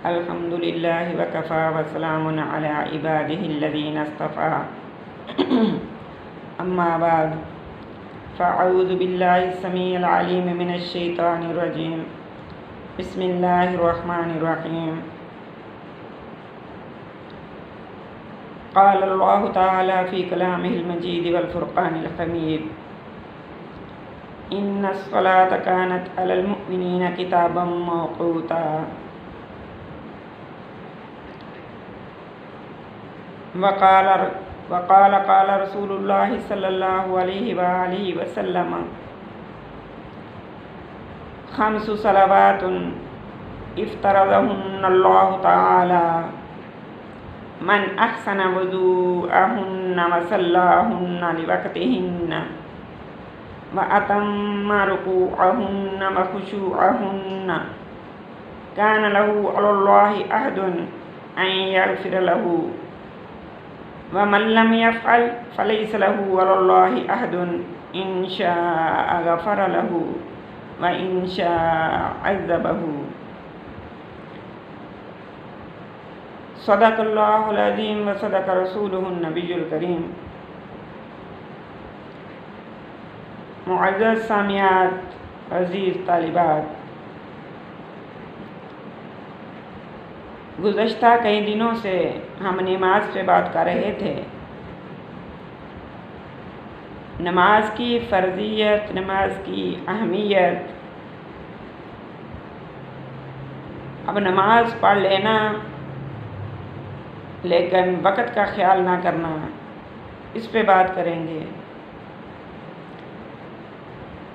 अल्हम्दुलिल्लाहि वकफ़ा वस्सलामुन अला इबादिहिल्लज़ीना इस्तफ़ा अम्मा बाद फ़अऊज़ु बिल्लाहिस समीइल अलीम मिनश शैतानिर रजीम बिस्मिल्लाहिर रहमानिर रहीम। क़ाल अल्लाहु तआला फ़ी कलामिहिल मजीद वल फ़ुरक़ानिल हमीद इन्नस सलात कानत अलल मुअमिनीना किताबम मौक़ूता। वक़ाल रसूलुल्लाहि सल्लल्लाहु अलैहि वआलिहि वसल्लम खम्सु सलवातुन इफ़्तरज़हुन्नल्लाहु तआला मन अहसन वज़ूअहुन्न व सल्लाहुन्न लिवक़्तिहिन्न व अतम्म रुकूअहुन्न व खुशूअहुन्न कान लहु अलल्लाहि अहदुन अन यग़फ़िर लहु व मन लम यफ़अल फ़लैस लहु अलल्लाहि अहदुन इन शाअ ग़फ़र लहु व इन शाअ अज़्ज़बहु। सदक़ल्लाहुल अज़ीम व सदक़ रसूलुहुन नबियुल करीम। मुअज़्ज़ज़ सामियात, अज़ीज़ तालिबात, गुज़श्ता कई दिनों से हम नमाज पे बात कर रहे थे। नमाज की फ़र्ज़ियत, नमाज की अहमियत। अब नमाज पढ़ लेना लेकिन वक़्त का ख्याल ना करना, इस पे बात करेंगे।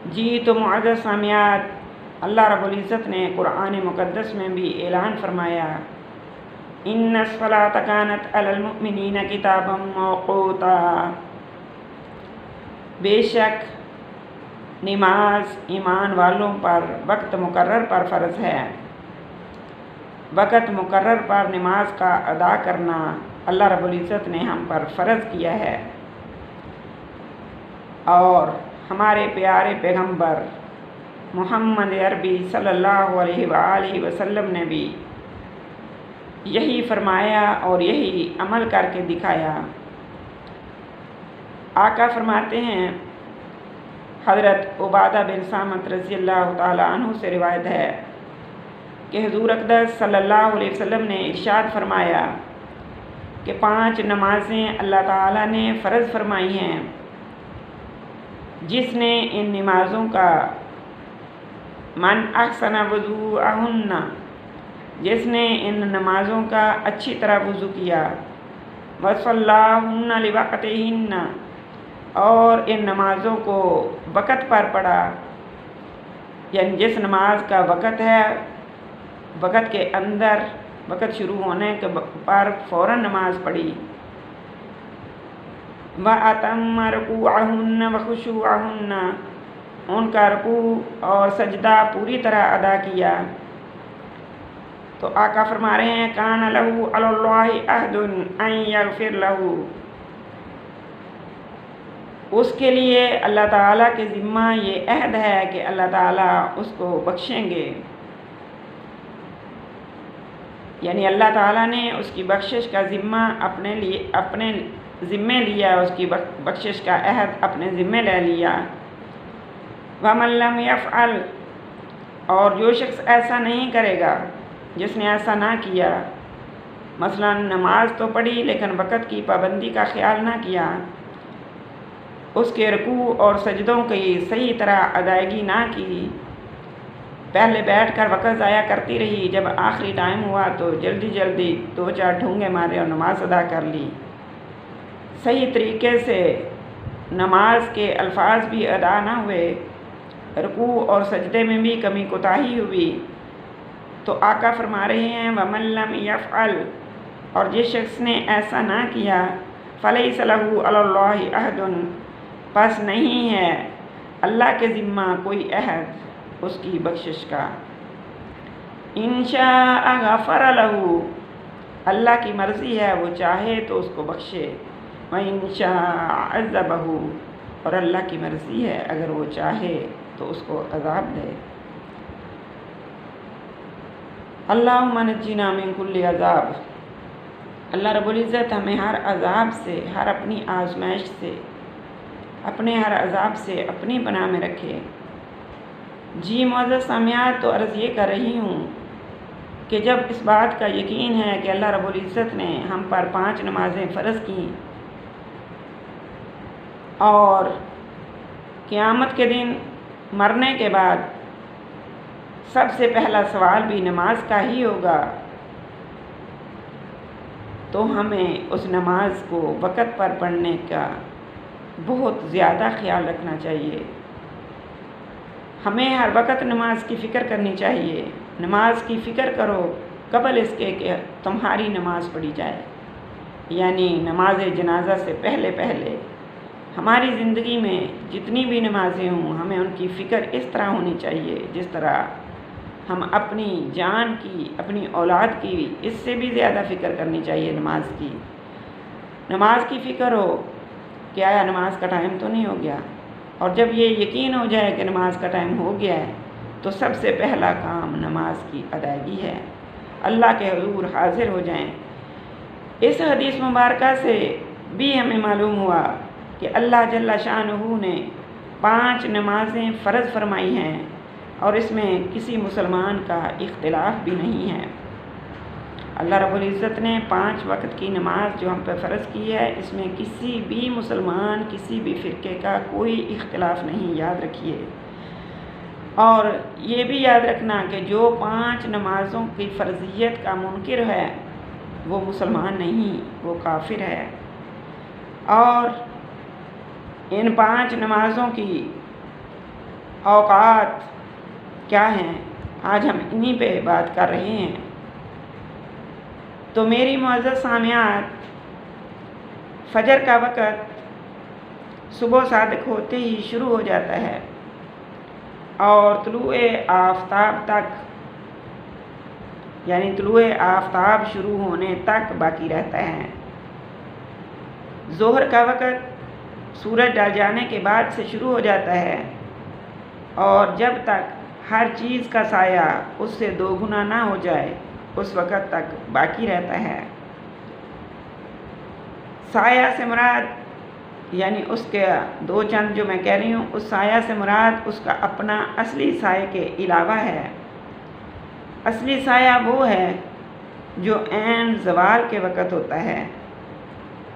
जी तो मुअज़्ज़ज़ सामियात, अल्लाह रब्बुल इज़्ज़त ने कुरान मुक़द्दस में भी ऐलान फरमाया, इन्नस सलात कानत अलल मुअमिनीना किताबम मौक़ूता। बेशक नमाज ईमान वालों पर वक्त मुकर्रर पर फ़र्ज़ है। वक़्त मुकर्रर पर नमाज का अदा करना अल्लाह रब्बुल इज़्ज़त ने हम पर फ़र्ज़ किया है। और हमारे प्यारे पैगंबर मोहम्मद अरबी सल्लल्लाहु अलैहि वसल्लम ने भी यही फरमाया और यही अमल करके दिखाया। आका फरमाते हैं, हज़रत उबादा बिन सामत रज़ियल्लाहु ताला अन्हु से रिवायत है कि हुज़ूर अक़दस सल्लल्लाहु अलैहि वसल्लम ने इरशाद फरमाया कि 5 नमाज़ें अल्लाह ताला ने फ़र्ज़ फरमाई हैं। जिसने इन नमाज़ों का मन अहसन वज़ूअहुन्ना, जिसने इन नमाज़ों का अच्छी तरह वज़ू किया, व सल्लाहुन्ना लिवक़्तिहिन्ना, और इन नमाज़ों को वक़्त पर पढ़ा, यानी जिस नमाज का वक़्त है, वक़्त के अंदर, वक़्त शुरू होने के पर फ़ौरन नमाज पढ़ी। व अतम्म रुकूअहुन्ना व खुशूअहुन्ना, उनका रुकू और सजदा पूरी तरह अदा किया। तो आका फरमा रहे हैं, कान लहु अलल्लाहि अहदुन अन यग़फ़िर लहु, उसके लिए अल्लाह ताला के ज़िम्मा ये अहद है कि अल्लाह ताला उसको बख्शेंगे। यानी अल्लाह ताला ने उसकी बख्शिश का ज़िम्मा अपने ज़िम्मे लिया, उसकी बख्शिश का अहद अपने ज़िम्मे ले लिया। व मन लम यफ़अल, और जो शख्स ऐसा नहीं करेगा, जिसने ऐसा ना किया, मसलन नमाज तो पढ़ी लेकिन वक़्त की पाबंदी का ख्याल ना किया, उसके रुकू और सजदों की सही तरह अदायगी ना की, पहले बैठकर वक़्त ज़ाया करती रही, जब आखिरी टाइम हुआ तो जल्दी जल्दी 2-4 ढूंगे मारे और नमाज अदा कर ली, सही तरीके से नमाज के अल्फाज भी अदा ना हुए, रुकू और सजदे में भी कमी कोताही हुई, तो आका फरमा रहे हैं, वमन लम यफ़अल, और जिस शख्स ने ऐसा ना किया, फ़लैस लहु अलल्लाहि अहदुन, बस नहीं है अल्लाह के ज़िम्मा कोई अहद उसकी बख्शिश का। इन शाअ ग़फ़र लहु, अल्लाह की मर्ज़ी है, वो चाहे तो उसको बख्शे। व इन शाअ अज़्ज़बहु, और अल्लाह की मर्ज़ी है अगर वो चाहे तो उसको अज़ाब दे। अल्लाहुम्मा नज्जिना मिन कुल्लि अज़ाब। अल्लाह रब्बुल इज़्ज़त हमें हर अज़ाब से, हर अपनी आज़माइश से, अपने हर अज़ाब से अपनी पनाह में रखे। जी मुअज़्ज़ज़ सामियात, तो अर्ज़ ये कर रही हूँ कि जब इस बात का यकीन है कि अल्लाह रब्बुल इज़्ज़त ने हम पर 5 नमाज़ें फ़र्ज़ की और क़यामत के दिन मरने के बाद सबसे पहला सवाल भी नमाज का ही होगा, तो हमें उस नमाज को वक़्त पर पढ़ने का बहुत ज़्यादा ख्याल रखना चाहिए। हमें हर वक़्त नमाज की फ़िक्र करनी चाहिए। नमाज की फ़िक्र करो कबल इसके कि तुम्हारी नमाज पढ़ी जाए, यानी नमाज जनाजा से पहले पहले हमारी ज़िंदगी में जितनी भी नमाज़ें हों, हमें उनकी फ़िक्र इस तरह होनी चाहिए जिस तरह हम अपनी जान की, अपनी औलाद की इससे भी ज़्यादा फ़िक्र करनी चाहिए नमाज की। नमाज की फ़िक्र हो कि आया नमाज का टाइम तो नहीं हो गया, और जब ये यकीन हो जाए कि नमाज का टाइम हो गया है तो सबसे पहला काम नमाज की अदायगी है, अल्लाह के हुज़ूर हाज़िर हो जाएं। इस हदीस मुबारका से भी हमें मालूम हुआ कि अल्लाह जल्ला शानहू ने 5 नमाज़ें फ़र्ज़ फरमाई हैं और इसमें किसी मुसलमान का इख्तिलाफ भी नहीं है। अल्लाह रब्बुल इज़्ज़त ने 5 वक्त की नमाज जो हम पर फ़र्ज़ की है, इसमें किसी भी मुसलमान, किसी भी फ़िरके का कोई इख्तिलाफ नहीं, याद रखिए। और ये भी याद रखना कि जो 5 नमाज़ों की फ़र्ज़ियत का मुनकिर है वो मुसलमान नहीं, वो काफिर है। और इन 5 नमाज़ों की औक़ात क्या हैं, आज हम इन्हीं पे बात कर रहे हैं। तो मेरी मुअज़्ज़ज़ सामियात, फ़जर का वक़्त सुबह सादिक होते ही शुरू हो जाता है और तुलूए आफ़ताब तक, यानी तुलूए आफ़ताब शुरू होने तक बाकी रहता है। ज़ोहर का वक़्त सूरज डल जाने के बाद से शुरू हो जाता है और जब तक हर चीज़ का साया उससे 2 गुना ना हो जाए उस वक़्त तक बाकी रहता है। साया से मुराद, यानी उसके 2 चंद जो मैं कह रही हूँ, उस साया से मुराद उसका अपना असली साये के अलावा है। असली साया वो है जो ऐन ज़वाल के वक़्त होता है।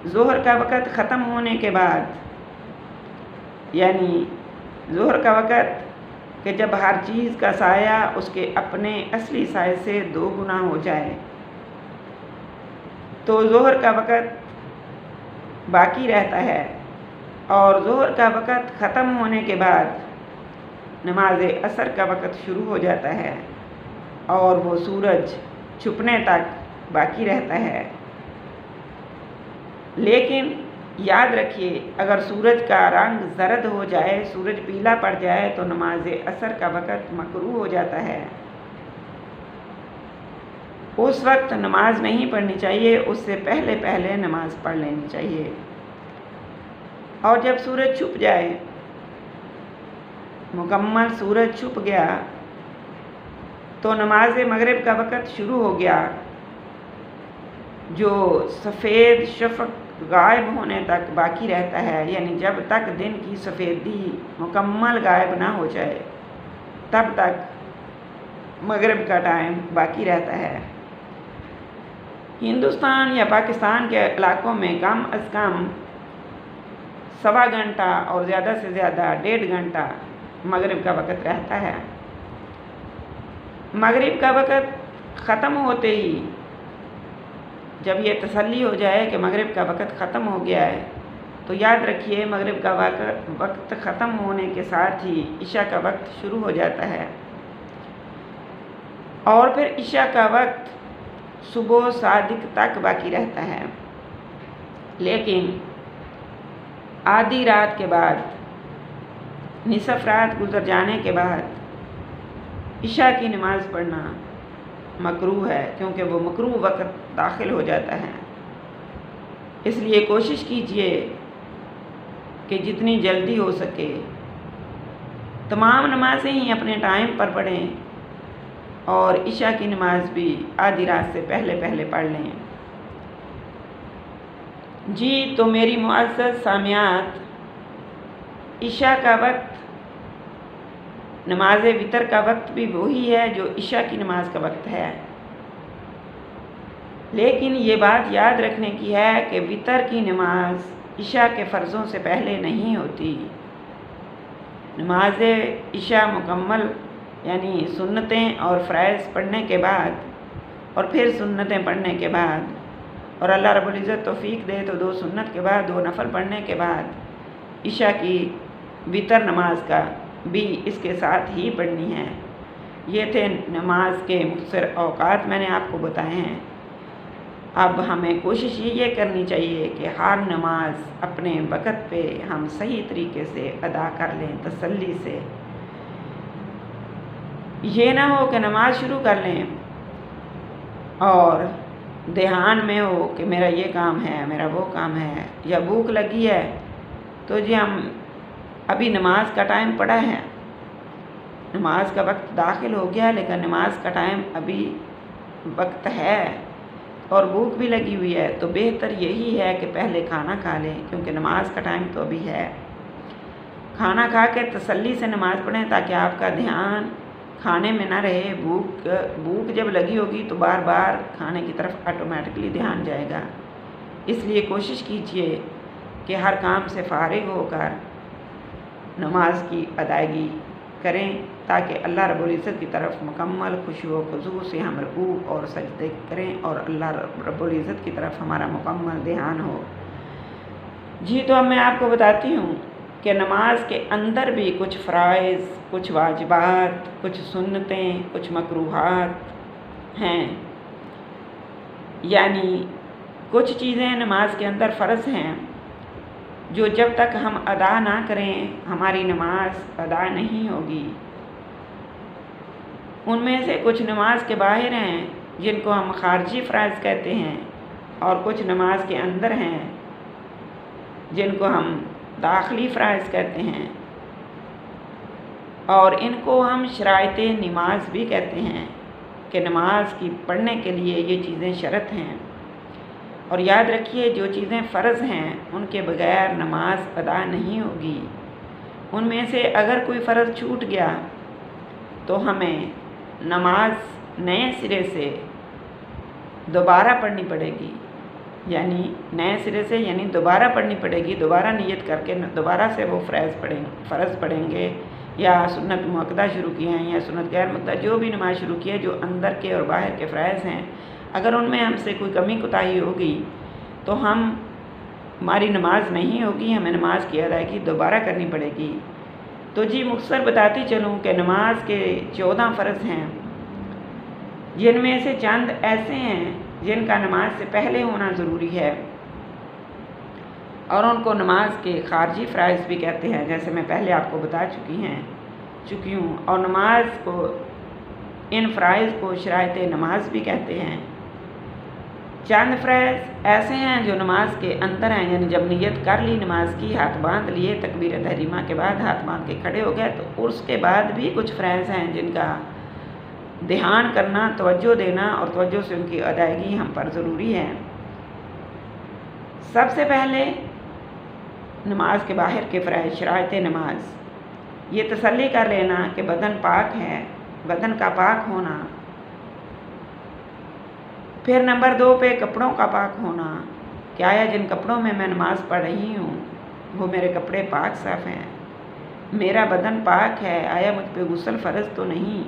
ज़ोहर का वक़्त ख़त्म होने के बाद, यानी ज़ोहर का वक़्त कि जब हर चीज़ का साया उसके अपने असली साये से 2 गुना हो जाए, तो ज़ोहर का वक़्त बाकी रहता है। और ज़ोहर का वक़्त ख़त्म होने के बाद नमाज असर का वक़्त शुरू हो जाता है और वो सूरज छुपने तक बाकी रहता है। लेकिन याद रखिए, अगर सूरज का रंग ज़रद हो जाए, सूरज पीला पड़ जाए, तो नमाज असर का वक़्त मकरूह हो जाता है। उस वक्त नमाज नहीं पढ़नी चाहिए, उससे पहले पहले नमाज पढ़ लेनी चाहिए। और जब सूरज छुप जाए, मुकम्मल सूरज छुप गया, तो नमाज मगरिब का वक़्त शुरू हो गया। जो सफ़ेद शफ़क़ गायब होने तक बाकी रहता है, यानी जब तक दिन की सफ़ेदी मुकम्मल गायब ना हो जाए तब तक मगरिब का टाइम बाकी रहता है। हिंदुस्तान या पाकिस्तान के इलाकों में कम अज़ कम 1.25 घंटा और ज़्यादा से ज़्यादा 1.5 घंटा मगरिब का वक़्त रहता है। मगरिब का वक़्त ख़त्म होते ही जब ये तसल्ली हो जाए कि मगरिब का वक़्त ख़त्म हो गया है, तो याद रखिए मगरिब का वक़्त ख़त्म होने के साथ ही इशा का वक़्त शुरू हो जाता है। और फिर इशा का वक़्त सुबह सादिक तक बाकी रहता है। लेकिन आधी रात के बाद, निसफ़ रात गुज़र जाने के बाद इशा की नमाज़ पढ़ना मकरूह है, क्योंकि वो मकरूह वक़्त दाखिल हो जाता है। इसलिए कोशिश कीजिए कि जितनी जल्दी हो सके तमाम नमाज़ें ही अपने टाइम पर पढ़ें। और इशा की नमाज भी आधी रात से पहले पहले पढ़ लें। जी तो मेरी मुअज़्ज़ज़ सामियात, इशा का वक्त, नमाज वितर का वक्त भी वही है जो इशा की नमाज का वक्त है। लेकिन ये बात याद रखने की है कि वितर की नमाज इशा के फ़र्ज़ों से पहले नहीं होती। नमाज इशा मुकम्मल यानी सुन्नतें और फ़राइज़ पढ़ने के बाद और फिर सुन्नतें पढ़ने के बाद, और अल्लाह रब्बुल इज़्ज़त तौफ़ीक़ दे तो 2 सुन्नत के बाद 2 नफल पढ़ने के बाद इशा की वितर नमाज का भी इसके साथ ही पढ़नी है। ये थे नमाज के मुख्तसर औक़ात मैंने आपको बताए हैं। अब हमें कोशिश ये करनी चाहिए कि हर नमाज अपने वक़्त पे हम सही तरीके से अदा कर लें, तसल्ली से। ये ना हो कि नमाज शुरू कर लें और ध्यान में हो कि मेरा ये काम है, मेरा वो काम है, या भूख लगी है तो जी हम अभी नमाज का टाइम पड़ा है, नमाज का वक्त दाखिल हो गया लेकिन नमाज का टाइम अभी वक्त है और भूख भी लगी हुई है, तो बेहतर यही है कि पहले खाना खा लें क्योंकि नमाज का टाइम तो अभी है। खाना खा के तसल्ली से नमाज़ पढ़ें ताकि आपका ध्यान खाने में ना रहे। भूख जब लगी होगी तो बार बार खाने की तरफ ऑटोमेटिकली ध्यान जाएगा। इसलिए कोशिश कीजिए कि हर काम से फारिग होकर नमाज की अदायगी करें ताकि अल्लाह रब्बुल इज़्ज़त की तरफ मुकम्मल खुशू व खुज़ू से हम रुकू और सजदे करें और अल्लाह रब्बुल इज़्ज़त की तरफ हमारा मुकम्मल ध्यान हो। जी तो अब मैं आपको बताती हूँ कि नमाज के अंदर भी कुछ फ़राइज़, कुछ वाजिबात, कुछ सुन्नतें, कुछ मकरूहात हैं। यानी कुछ चीज़ें नमाज के अंदर फ़र्ज़ हैं जो जब तक हम अदा ना करें हमारी नमाज अदा नहीं होगी। उनमें से कुछ नमाज के बाहर हैं जिनको हम ख़ारजी फ़राइज़ कहते हैं और कुछ नमाज के अंदर हैं जिनको हम दाखिली फ़राइज़ कहते हैं और इनको हम शराइत नमाज भी कहते हैं कि नमाज की पढ़ने के लिए ये चीज़ें शर्त हैं। और याद रखिए जो चीज़ें फ़र्ज़ हैं उनके बगैर नमाज अदा नहीं होगी। उनमें से अगर कोई फ़र्ज़ छूट गया तो हमें नमाज नए सिरे से दोबारा पढ़नी पड़ेगी। यानी नए सिरे से यानी दोबारा पढ़नी पड़ेगी, दोबारा नियत करके दोबारा से वो फ़र्ज़ पढ़ेंगे या सुन्नत मुअक्कदा शुरू किए हैं या सुन्नत गैर मुअक्कदा जो भी नमाज शुरू की है, जो अंदर के और बाहर के फ़राइज़ हैं, अगर उनमें हमसे कोई कमी कोताही होगी तो हमारी नमाज नहीं होगी, हमें नमाज की अदायगी दोबारा करनी पड़ेगी। तो जी मुख्तसर बताती चलूँ कि नमाज के 14 फ़र्ज़ हैं जिनमें से चंद ऐसे हैं जिनका नमाज से पहले होना ज़रूरी है और उनको नमाज के ख़ारजी फ़राइज़ भी कहते हैं, जैसे मैं पहले आपको बता चुकी हूँ। और नमाज को इन फ़राइज़ को शराइत नमाज भी कहते हैं। चंद फ़राइज़ ऐसे हैं जो नमाज के अंदर हैं, यानी जब नियत कर ली नमाज की, हाथ बांध लिए, तकबीर तहरीमा के बाद हाथ बांध के खड़े हो गए, तो उसके बाद भी कुछ फ़राइज़ हैं जिनका ध्यान करना, तवज्जो देना और तवज्जो से उनकी अदायगी हम पर ज़रूरी है। सबसे पहले नमाज के बाहर के फ़राइज़ शराइत नमाज, ये तसल्ली कर लेना कि बदन पाक है, बदन का पाक होना। फिर नंबर 2 पे कपड़ों का पाक होना, क्या आया जिन कपड़ों में मैं नमाज पढ़ रही हूँ वो मेरे कपड़े पाक साफ़ हैं, मेरा बदन पाक है, आया मुझ पे गुस्ल फ़र्ज़ तो नहीं।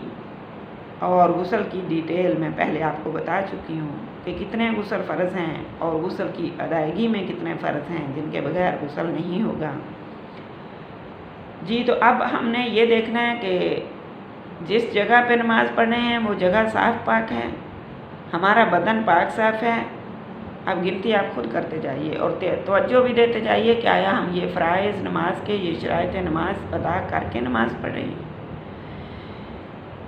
और गुस्ल की डिटेल मैं पहले आपको बता चुकी हूँ कि कितने गुस्ल फ़र्ज़ हैं और गुस्ल की अदायगी में कितने फ़र्ज़ हैं जिनके बगैर गुस्ल नहीं होगा। जी तो अब हमने ये देखना है कि जिस जगह पे नमाज़ पढ़ रहे हैं वो जगह साफ़ पाक है, हमारा बदन पाक साफ़ है। अब गिनती आप खुद करते जाइए और तवज्जो भी देते जाइए कि आया हम ये फ़राइज़ नमाज के, ये शराइत नमाज अदा करके नमाज़ पढ़ रहे हैं।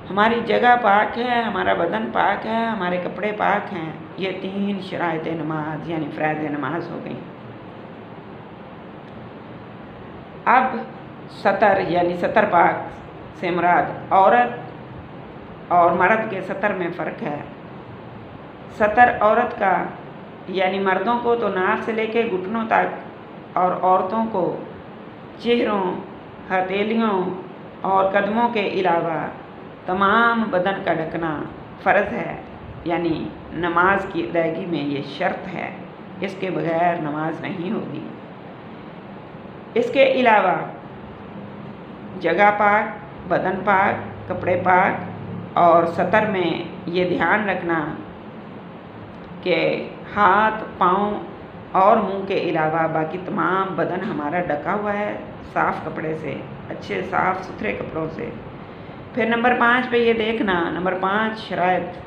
हमारी जगह पाक है, हमारा बदन पाक है, हमारे कपड़े पाक हैं। ये 3 शराइत नमाज यानी फ़राइज़ नमाज हो गई। अब सतर यानी सतर पाक से मुराद औरत और मर्द के सतर में फ़र्क है। सतर औरत का यानी मर्दों को तो नाक से लेके घुटनों तक और औरतों को चेहरों, हथेलियों और कदमों के अलावा तमाम बदन का ढकना फ़र्ज़ है, यानी नमाज की अदायगी में ये शर्त है, इसके बगैर नमाज नहीं होगी। इसके अलावा जगह पाक, बदन पाक, कपड़े पाक और सतर में ये ध्यान रखना कि हाथ, पाँव और मुंह के अलावा बाकी तमाम बदन हमारा ढका हुआ है साफ़ कपड़े से, अच्छे साफ़ सुथरे कपड़ों से। फिर नंबर 5 पे ये देखना, नंबर 5 शराइत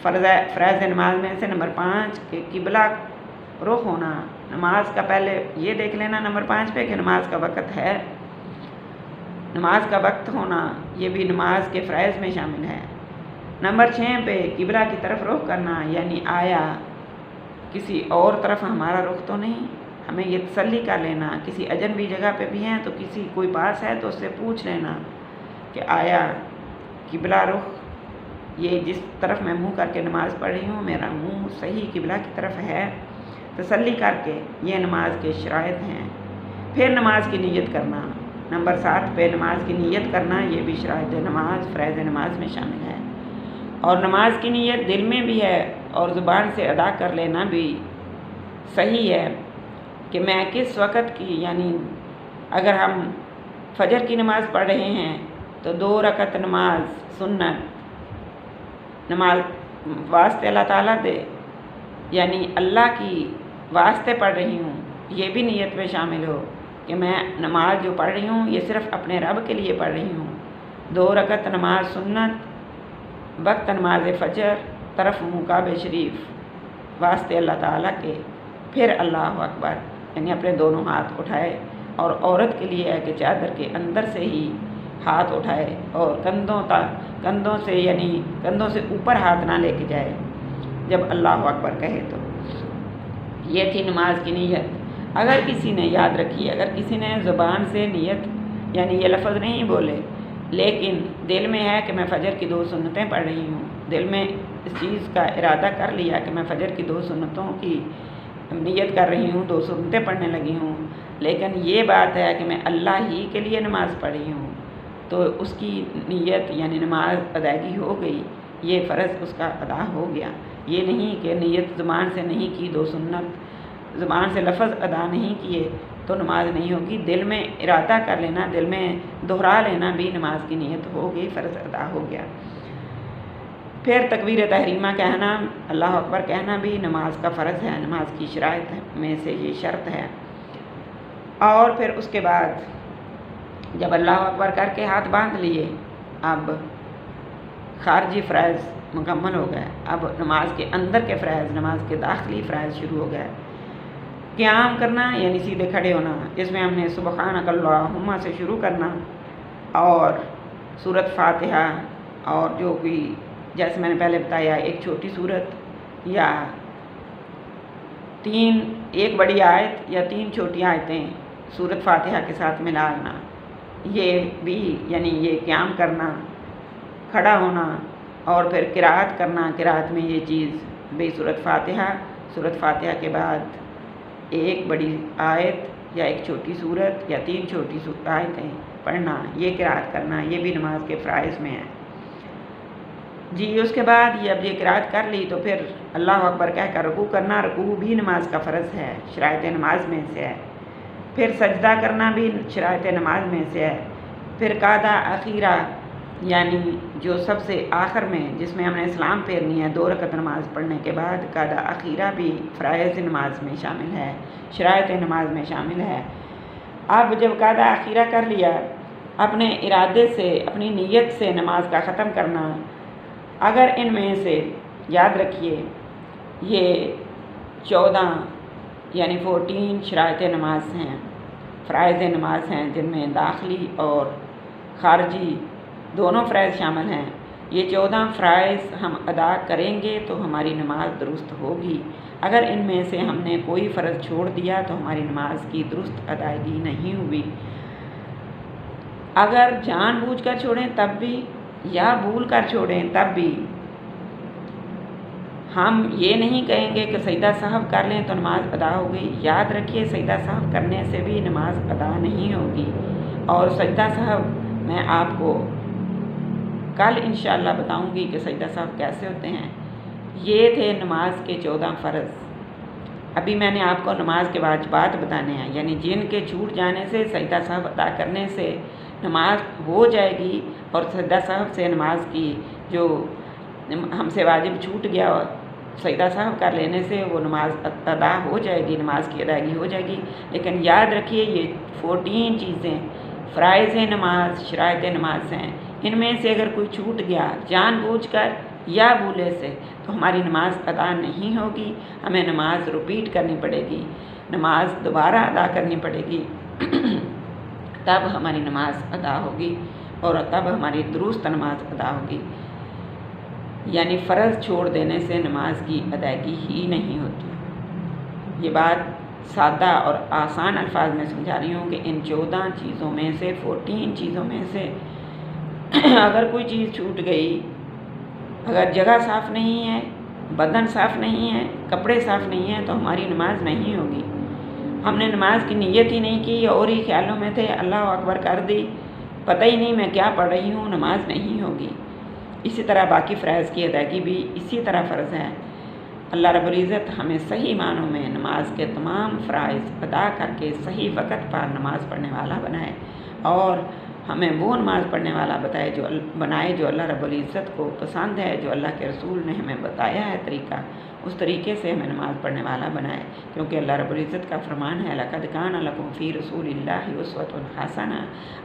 फ़र्ज़ नमाज में से नंबर 5 के किबला रुख होना। नमाज का पहले ये देख लेना नंबर 5 पे कि नमाज का वक़्त है, नमाज का वक्त होना ये भी नमाज के फ़राइज़ में शामिल है। नंबर 6 पे किबला की तरफ रुख करना, यानी आया किसी और तरफ हमारा रुख तो नहीं, हमें ये तसल्ली कर लेना। किसी अजनबी जगह पे भी हैं तो किसी कोई पास है तो उससे पूछ लेना कि आया किबला रुख, ये जिस तरफ मैं मुँह करके नमाज़ पढ़ रही हूँ मेरा मुँह सही किबला की तरफ है, तसल्ली करके ये नमाज के शराइत हैं। फिर नमाज की नीयत करना, नंबर 7 पे नमाज की नीयत करना, ये भी शराइत नमाज फ़राइज़ नमाज में शामिल है। और नमाज की नीयत दिल में भी है और ज़ुबान से अदा कर लेना भी सही है कि मैं किस वक़्त की, यानी अगर हम फ़जर की नमाज़ पढ़ रहे हैं तो 2 रकत नमाज सुन्नत नमाज वास्ते अल्लाह ताला दे, यानी अल्लाह की वास्ते पढ़ रही हूँ, ये भी नीयत में शामिल हो कि मैं नमाज जो पढ़ रही हूँ ये सिर्फ़ अपने रब के लिए पढ़ रही हूँ। 2 रकत नमाज सुन्नत वक्त नमाज फ़जर तरफ मुकाबे शरीफ वास्ते अल्लाह ताला के। फिर अल्लाह अकबर, यानी अपने दोनों हाथ उठाए और औरत के लिए है कि चादर के अंदर से ही हाथ उठाए और कंधों से यानी कंधों से ऊपर हाथ ना लेके जाए जब अल्लाह अकबर कहे तो। ये थी नमाज की नीयत। अगर किसी ने याद रखी, अगर किसी ने ज़ुबान से नीयत यानी ये लफ्ज़ नहीं बोले लेकिन दिल में है कि मैं फ़जर की 2 सुन्नतें पढ़ रही हूँ, दिल में इस चीज़ का इरादा कर लिया कि मैं फ़जर की 2 सुन्नतों की नीयत कर रही हूँ, 2 सुन्नतें पढ़ने लगी हूँ, लेकिन ये बात है कि मैं अल्लाह ही के लिए नमाज़ पढ़ रही हूँ, तो उसकी नीयत यानी नमाज अदायगी हो गई, ये फ़र्ज़ उसका अदा हो गया। ये नहीं कि नीयत ज़ुबान से नहीं की, 2 सुन्नत ज़ुबान से लफ्ज़ अदा नहीं किए तो नमाज नहीं होगी। दिल में इरादा कर लेना, दिल में दोहरा लेना भी नमाज की नीयत हो गई, फ़र्ज़ अदा हो गया। फिर तकबीर तहरीमा कहना, अल्लाह अकबर कहना भी नमाज का फ़र्ज़ है, नमाज की शराइत में से ये शर्त है। और फिर उसके बाद जब अल्लाह अकबर करके हाथ बांध लिए, अब खारजी फ़राइज़ मुकम्मल हो गए। अब नमाज के अंदर के फ़राइज़, नमाज के दाखिली फ़राइज़ शुरू हो गए। क़याम करना यानी सीधे खड़े होना, इसमें हमने सुबहानक अल्लाहुम्मा से शुरू करना और सूरत फ़ातिहा और जो भी जैसे मैंने पहले बताया एक छोटी सूरत या 3 एक बड़ी आयत या 3 छोटी आयतें सूरत फ़ातिहा के साथ मिलाना, ये भी यानी ये क़याम करना, खड़ा होना और फिर क़िराअत करना। क़िराअत में ये चीज़ भी सूरत फ़ातिहा के बाद एक बड़ी आयत या एक छोटी सूरत या 3 छोटी आयतें पढ़ना, ये क़िराअत करना, ये भी नमाज के फ़राइज़ में है जी। उसके बाद ये अब ये क़िराअत कर ली तो फिर अल्लाह अकबर कह कर रुकू करना, रुकू भी नमाज का फ़र्ज़ है, शराइत नमाज में से है। फिर सजदा करना भी शराइत नमाज में से है। फिर कादा अखीरा यानी जो सबसे आखिर में जिसमें हमने सलाम फेरनी है 2 रकत नमाज पढ़ने के बाद, कादा अखीरा भी फ़राइज़ नमाज में शामिल है, शराइत नमाज में शामिल है। अब जब कादा अखीरा कर लिया, अपने इरादे से अपनी नीयत से नमाज का ख़त्म करना। अगर इनमें से याद रखिए ये 14 यानी 14 शराइत नमाज हैं, फ़राइज़ नमाज हैं, जिनमें दाखिली और ख़ारजी दोनों फ़राइज़ शामिल हैं। ये 14 फ़राइज़ हम अदा करेंगे तो हमारी नमाज दुरुस्त होगी। अगर इनमें से हमने कोई फ़र्ज़ छोड़ दिया तो हमारी नमाज की दुरुस्त अदायगी नहीं हुई। अगर जानबूझकर छोड़ें तब भी या भूल कर छोड़ें तब भी हम ये नहीं कहेंगे कि सजदा सहव कर लें तो नमाज अदा हो गई। याद रखिए, सजदा सहव करने से भी नमाज अदा नहीं होगी। और सजदा सहव मैं आपको कल इंशाअल्लाह बताऊंगी कि सजदा सहव कैसे होते हैं। ये थे नमाज के 14 फ़र्ज़। अभी मैंने आपको नमाज के वाजिबात बताने हैं, यानी जिनके छूट जाने से सजदा सहव अदा करने से नमाज हो जाएगी और सजदा सहव से नमाज की जो हमसे वाजिब छूट गया सजदा सहव कर लेने से वो नमाज अदा हो जाएगी, नमाज की अदायगी हो जाएगी। लेकिन याद रखिए, ये 14 चीज़ें फ़राइज़ नमाज, शराइत नमाज हैं। इनमें से अगर कोई छूट गया जानबूझकर या भूले से तो हमारी नमाज अदा नहीं होगी। हमें नमाज रिपीट करनी पड़ेगी, नमाज दोबारा अदा करनी पड़ेगी तब हमारी नमाज अदा होगी और तब हमारी दुरुस्त नमाज अदा होगी। यानी फ़र्ज़ छोड़ देने से नमाज की अदायगी ही नहीं होती। ये बात सादा और आसान अल्फाज में समझा रही हूँ कि इन 14 चीज़ों में से 14 चीज़ों में से अगर कोई चीज़ छूट गई, अगर जगह साफ़ नहीं है, बदन साफ़ नहीं है, कपड़े साफ़ नहीं हैं तो हमारी नमाज नहीं होगी। हमने नमाज की नीयत ही नहीं की और ही ख्यालों में थे, अल्लाह अकबर कर दी, पता ही नहीं मैं क्या पढ़ रही हूँ, नमाज नहीं होगी। इसी तरह बाकी फ़राइज़ की अदायगी भी इसी तरह फ़र्ज़ है। अल्लाह रब्बुल इज़्ज़त हमें सही मानों में नमाज के तमाम फ़राइज़ अदा करके सही वक़्त पर नमाज़ पढ़ने वाला बनाए और हमें वो नमाज़ पढ़ने वाला बनाए जो अल्लाह रब्बुल इज़्ज़त को पसंद है, जो अल्लाह के रसूल ने हमें बताया है तरीक़ा, उस तरीके से हमें नमाज़ पढ़ने वाला बनाए। क्योंकि अल्लाह रब्बुल इज़्ज़त का फरमान है, लक़द कान लकुम फ़ी रसूलिल्लाहि उस्वतुन हसना,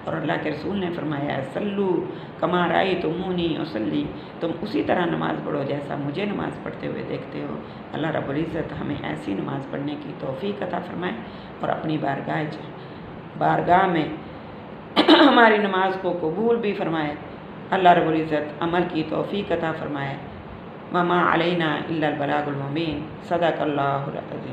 और अल्लाह के रसूल ने फरमाया सल्लू कमा रअयतुमूनी उसल्ली, तुम उसी तरह नमाज़ पढ़ो जैसा मुझे नमाज़ पढ़ते हुए देखते हो। अल्लाह रब्बुल इज़्ज़त हमें ऐसी नमाज़ पढ़ने की तौफ़ीक़ अता फ़रमाए और अपनी बारगाह में हमारी नमाज को कबूल भी फ़रमाए। अल्लाह रब्बुल इज़्ज़त अमल की तौफ़ीक़ अता फ़रमाए। वमा अलैना इल्लल बलागुल मुबीन। सदक़ल्लाहुल अज़ीम।